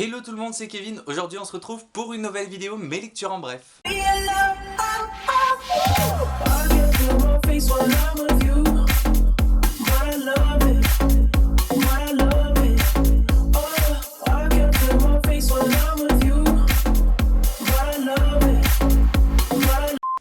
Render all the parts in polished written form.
Hello tout le monde, c'est Kevin. Aujourd'hui on se retrouve pour une nouvelle vidéo, mes lectures en bref.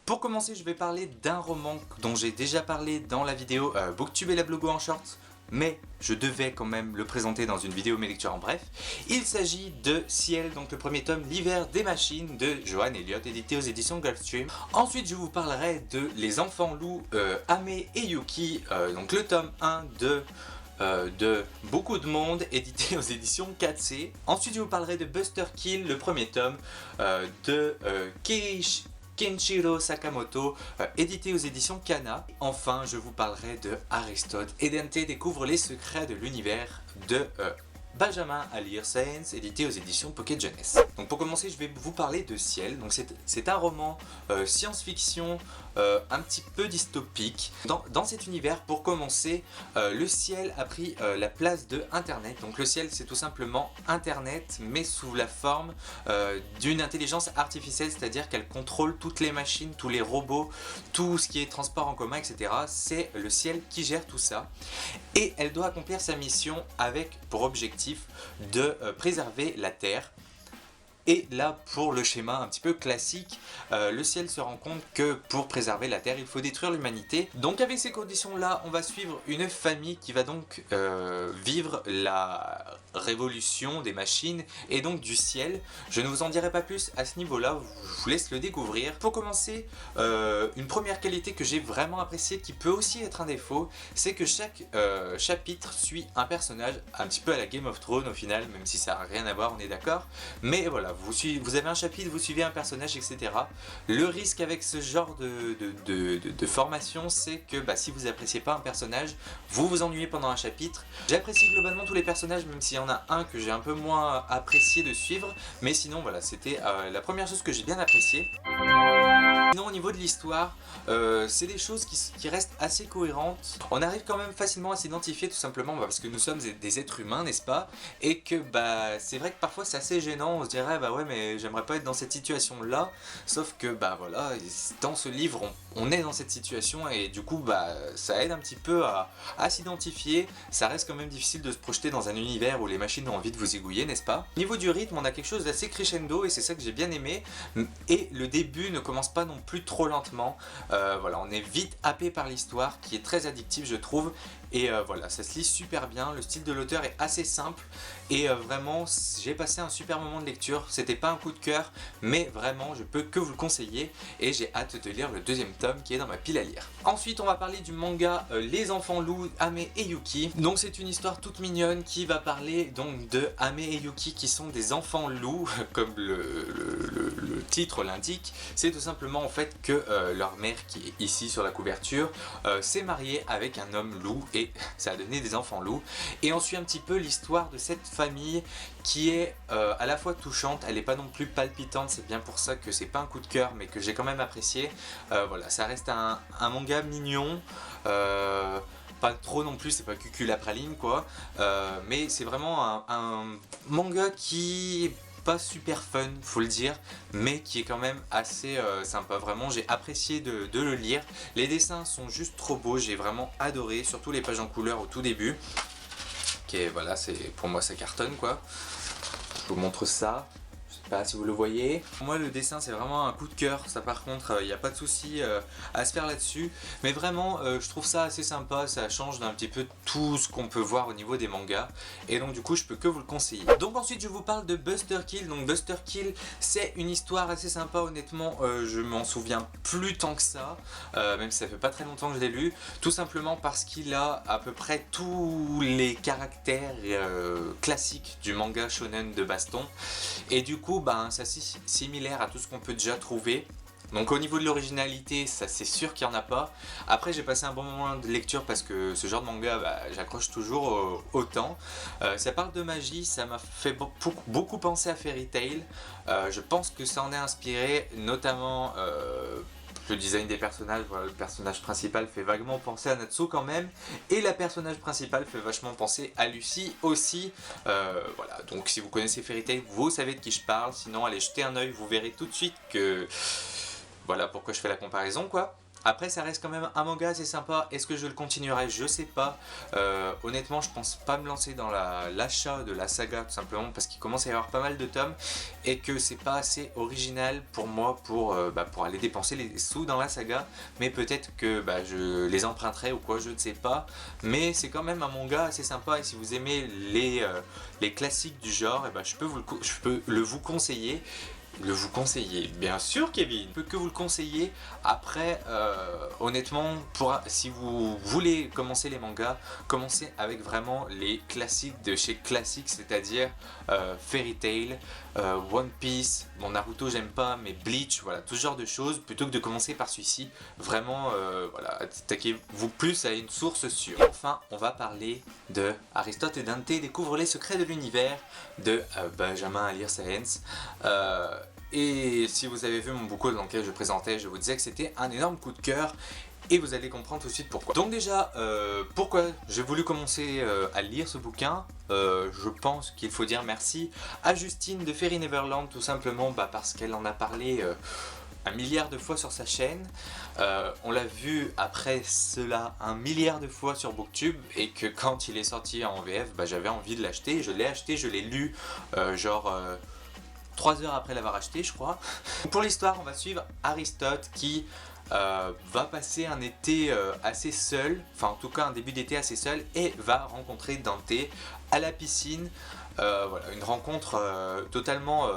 Pour commencer, je vais parler d'un roman dont j'ai déjà parlé dans la vidéo Booktube et la blogo en short, mais je devais quand même le présenter dans une vidéo mes lectures en bref. Il s'agit de Ciel, donc le premier tome, L'hiver des machines de Johan Elliott, édité aux éditions Gulfstream. Ensuite je vous parlerai de Les enfants loups, Ame et Yuki, donc le tome 1 de Beaucoup de monde, édité aux éditions 4C. Ensuite je vous parlerai de Buster Kill, le premier tome de Kenshiro Sakamoto, édité aux éditions Kana. Enfin, je vous parlerai de Aristote et Dante découvre les secrets de l'univers de Benjamin Alire Sáenz, édité aux éditions Pocket Jeunesse. Donc pour commencer, je vais vous parler de Ciel. Donc c'est un roman science-fiction un petit peu dystopique. Dans cet univers, pour commencer, le ciel a pris la place de Internet. Donc le ciel, c'est tout simplement Internet, mais sous la forme d'une intelligence artificielle, c'est-à-dire qu'elle contrôle toutes les machines, tous les robots, tout ce qui est transport en commun, etc. C'est le ciel qui gère tout ça. Et elle doit accomplir sa mission avec pour objectif de préserver la Terre. Et là, pour le schéma un petit peu classique, le ciel se rend compte que pour préserver la Terre, il faut détruire l'humanité. Donc avec ces conditions-là, on va suivre une famille qui va donc vivre la révolution des machines et donc du ciel. Je ne vous en dirai pas plus à ce niveau-là, je vous laisse le découvrir. Pour commencer, une première qualité que j'ai vraiment appréciée, qui peut aussi être un défaut, c'est que chaque chapitre suit un personnage, un petit peu à la Game of Thrones au final, même si ça n'a rien à voir, on est d'accord. Mais voilà, vous avez un chapitre, vous suivez un personnage, etc. Le risque avec ce genre de formation, c'est que si vous n'appréciez pas un personnage, vous vous ennuyez pendant un chapitre. J'apprécie globalement tous les personnages, même s'il y en a un que j'ai un peu moins apprécié de suivre. Mais sinon, voilà, c'était la première chose que j'ai bien appréciée. Sinon au niveau de l'histoire, c'est des choses qui restent assez cohérentes. On arrive quand même facilement à s'identifier tout simplement parce que nous sommes des êtres humains, n'est-ce pas? Et que c'est vrai que parfois c'est assez gênant, on se dirait ouais mais j'aimerais pas être dans cette situation là. Sauf que voilà, dans ce livre on est dans cette situation et du coup ça aide un petit peu à s'identifier. Ça reste quand même difficile de se projeter dans un univers où les machines ont envie de vous égouiller, n'est-ce pas? Au niveau du rythme, on a quelque chose d'assez crescendo et c'est ça que j'ai bien aimé. Et le début ne commence pas non plus trop lentement, voilà, on est vite happé par l'histoire qui est très addictive je trouve, et voilà, ça se lit super bien, le style de l'auteur est assez simple, et vraiment j'ai passé un super moment de lecture, c'était pas un coup de cœur, mais vraiment je peux que vous le conseiller, et j'ai hâte de lire le deuxième tome qui est dans ma pile à lire. Ensuite on va parler du manga Les enfants loups, Ame et Yuki. Donc c'est une histoire toute mignonne qui va parler donc de Ame et Yuki qui sont des enfants loups, comme le titre l'indique. C'est tout simplement en fait que leur mère qui est ici sur la couverture s'est mariée avec un homme loup et ça a donné des enfants loups. Et on suit un petit peu l'histoire de cette famille qui est à la fois touchante, elle n'est pas non plus palpitante, c'est bien pour ça que c'est pas un coup de cœur mais que j'ai quand même apprécié. Voilà, ça reste un manga mignon, pas trop non plus, c'est pas cuculapraline quoi, mais c'est vraiment un manga qui est pas super fun, faut le dire, mais qui est quand même assez sympa. Vraiment, j'ai apprécié de le lire. Les dessins sont juste trop beaux, j'ai vraiment adoré, surtout les pages en couleur au tout début. Ok, voilà, pour moi ça cartonne quoi. Je vous montre ça. Je sais pas si vous le voyez. Pour moi le dessin c'est vraiment un coup de cœur, ça par contre il n'y a pas de souci à se faire là-dessus, mais vraiment je trouve ça assez sympa, ça change d'un petit peu tout ce qu'on peut voir au niveau des mangas, et donc du coup je peux que vous le conseiller. Donc ensuite je vous parle de Buster Kill. Donc Buster Kill c'est une histoire assez sympa, honnêtement je m'en souviens plus tant que ça, même si ça fait pas très longtemps que je l'ai lu, tout simplement parce qu'il a à peu près tous les caractères classiques du manga shonen de baston, et du coup c'est assez similaire à tout ce qu'on peut déjà trouver. Donc au niveau de l'originalité, ça c'est sûr qu'il n'y en a pas. Après j'ai passé un bon moment de lecture parce que ce genre de manga, j'accroche toujours autant. Ça parle de magie, ça m'a fait beaucoup penser à Fairy Tail. Je pense que ça en est inspiré, notamment le design des personnages, voilà, le personnage principal fait vaguement penser à Natsu quand même, et la personnage principale fait vachement penser à Lucy aussi. Voilà, donc si vous connaissez Fairy Tail, vous savez de qui je parle, sinon allez jeter un oeil, vous verrez tout de suite que voilà pourquoi je fais la comparaison quoi. Après ça reste quand même un manga assez sympa, est-ce que je le continuerai? Je sais pas, honnêtement je pense pas me lancer dans l'achat de la saga tout simplement parce qu'il commence à y avoir pas mal de tomes et que c'est pas assez original pour moi pour aller dépenser les sous dans la saga, mais peut-être que je les emprunterai ou quoi, je ne sais pas, mais c'est quand même un manga assez sympa et si vous aimez les classiques du genre, je peux vous conseiller. Vous conseiller, bien sûr Kevin, je peux que vous le conseiller. Après honnêtement si vous voulez commencer les mangas, commencez avec vraiment les classiques de chez classique, c'est-à-dire Fairy Tail, One Piece, bon Naruto j'aime pas, mais Bleach, voilà, tout ce genre de choses, plutôt que de commencer par celui-ci. Vraiment voilà, attaquez-vous plus à une source sûre. Et enfin on va parler de Aristote et Dante découvrent les secrets de l'univers de Benjamin Alire Sáenz. Et si vous avez vu mon bouquin dans lequel je présentais, je vous disais que c'était un énorme coup de cœur et vous allez comprendre tout de suite pourquoi. Donc déjà, pourquoi j'ai voulu commencer à lire ce bouquin, je pense qu'il faut dire merci à Justine de Fairy Neverland, tout simplement parce qu'elle en a parlé un milliard de fois sur sa chaîne. On l'a vu après cela un milliard de fois sur Booktube et que quand il est sorti en VF, j'avais envie de l'acheter, je l'ai acheté, je l'ai lu 3 heures après l'avoir acheté je crois. Pour l'histoire on va suivre Aristote qui va passer un été assez seul, enfin en tout cas un début d'été assez seul, et va rencontrer Dante à la piscine. Voilà, une rencontre totalement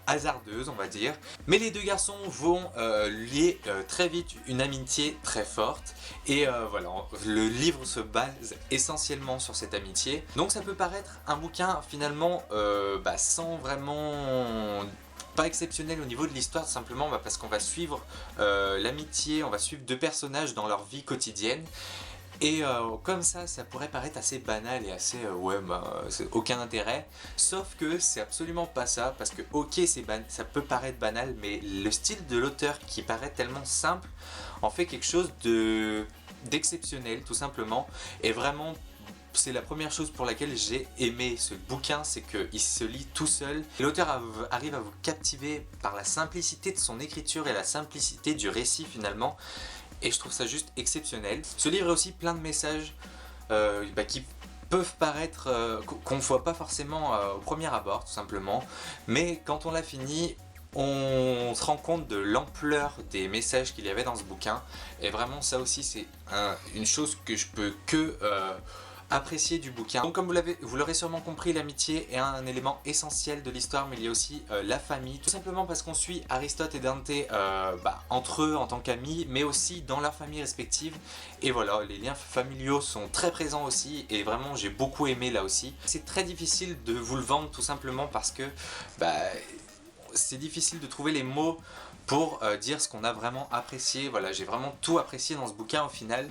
hasardeuse on va dire, mais les deux garçons vont lier très vite une amitié très forte et voilà, le livre se base essentiellement sur cette amitié, donc ça peut paraître un bouquin finalement sans vraiment pas exceptionnel au niveau de l'histoire, simplement parce qu'on va suivre l'amitié, on va suivre deux personnages dans leur vie quotidienne. Et comme ça pourrait paraître assez banal et assez c'est aucun intérêt, sauf que c'est absolument pas ça, parce que ok ça peut paraître banal, mais le style de l'auteur qui paraît tellement simple en fait quelque chose d'exceptionnel tout simplement, et vraiment c'est la première chose pour laquelle j'ai aimé ce bouquin, c'est qu'il se lit tout seul. L'auteur arrive à vous captiver par la simplicité de son écriture et la simplicité du récit finalement. Et je trouve ça juste exceptionnel. Ce livre est aussi plein de messages qui peuvent paraître, qu'on ne voit pas forcément au premier abord tout simplement. Mais quand on l'a fini, on se rend compte de l'ampleur des messages qu'il y avait dans ce bouquin. Et vraiment ça aussi c'est une chose que je peux que apprécier du bouquin. Donc comme vous l'aurez sûrement compris, l'amitié est un élément essentiel de l'histoire, mais il y a aussi la famille, tout simplement parce qu'on suit Aristote et Dante entre eux en tant qu'amis, mais aussi dans leurs familles respectives, et voilà, les liens familiaux sont très présents aussi, et vraiment j'ai beaucoup aimé là aussi. C'est très difficile de vous le vendre tout simplement parce que c'est difficile de trouver les mots pour dire ce qu'on a vraiment apprécié. Voilà, j'ai vraiment tout apprécié dans ce bouquin au final,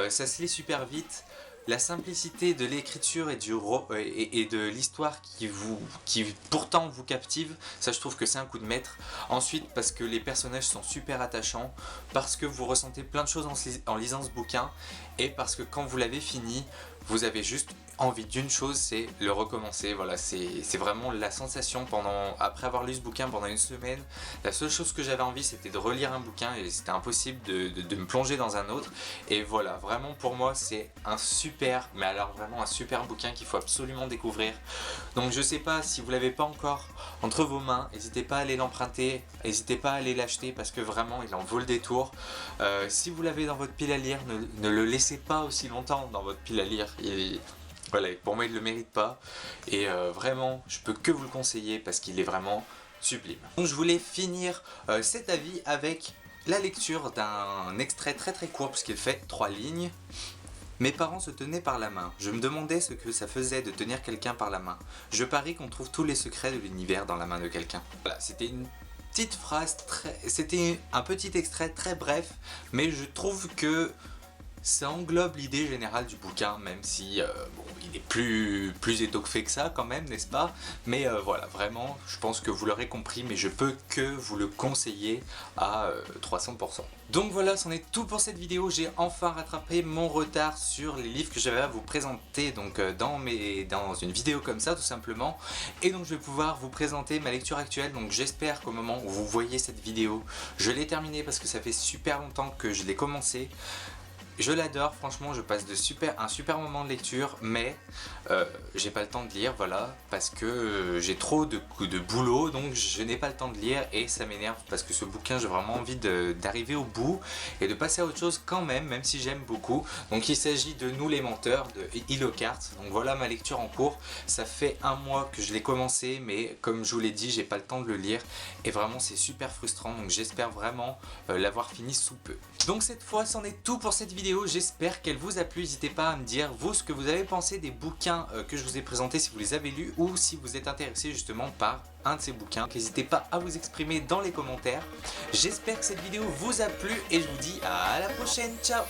ça se lit super vite. La simplicité de l'écriture et de l'histoire qui pourtant vous captive, ça je trouve que c'est un coup de maître. Ensuite parce que les personnages sont super attachants, parce que vous ressentez plein de choses en lisant ce bouquin, et parce que quand vous l'avez fini, vous avez juste envie d'une chose, c'est le recommencer. Voilà, c'est vraiment la sensation après avoir lu ce bouquin pendant une semaine. La seule chose que j'avais envie c'était de relire un bouquin et c'était impossible de me plonger dans un autre. Et voilà, vraiment pour moi c'est un super, mais alors vraiment un super bouquin qu'il faut absolument découvrir. Donc je sais pas, si vous l'avez pas encore entre vos mains, n'hésitez pas à aller l'emprunter, n'hésitez pas à aller l'acheter parce que vraiment il en vaut le détour. Si vous l'avez dans votre pile à lire, ne le laissez pas aussi longtemps dans votre pile à lire. Voilà, pour moi il ne le mérite pas, et vraiment je peux que vous le conseiller parce qu'il est vraiment sublime. Donc je voulais finir cet avis avec la lecture d'un extrait très très court puisqu'il fait 3 lignes. Mes parents se tenaient par la main. Je me demandais ce que ça faisait de tenir quelqu'un par la main. Je parie qu'on trouve tous les secrets de l'univers dans la main de quelqu'un. Voilà, c'était une petite phrase, c'était un petit extrait très bref, mais je trouve que Ça englobe l'idée générale du bouquin, même si bon, il est plus étoffé que ça quand même, n'est-ce pas? Mais voilà, vraiment, je pense que vous l'aurez compris, mais je peux que vous le conseiller à 300%. Donc voilà, c'en est tout pour cette vidéo. J'ai enfin rattrapé mon retard sur les livres que j'avais à vous présenter donc dans une vidéo comme ça tout simplement. Et donc je vais pouvoir vous présenter ma lecture actuelle. Donc j'espère qu'au moment où vous voyez cette vidéo, je l'ai terminée parce que ça fait super longtemps que je l'ai commencé. Je l'adore, franchement, je passe un super moment de lecture, mais j'ai pas le temps de lire, voilà, parce que j'ai trop de boulot, donc je n'ai pas le temps de lire et ça m'énerve parce que ce bouquin, j'ai vraiment envie d'arriver au bout et de passer à autre chose quand même si j'aime beaucoup. Donc il s'agit de Nous les menteurs de Hilocart. Donc voilà ma lecture en cours. Ça fait un mois que je l'ai commencé, mais comme je vous l'ai dit, j'ai pas le temps de le lire et vraiment c'est super frustrant. Donc j'espère vraiment l'avoir fini sous peu. Donc cette fois, c'en est tout pour cette vidéo. J'espère qu'elle vous a plu. N'hésitez pas à me dire vous ce que vous avez pensé des bouquins que je vous ai présentés, si vous les avez lus ou si vous êtes intéressé justement par un de ces bouquins. N'hésitez pas à vous exprimer dans les commentaires. J'espère que cette vidéo vous a plu et je vous dis à la prochaine. Ciao.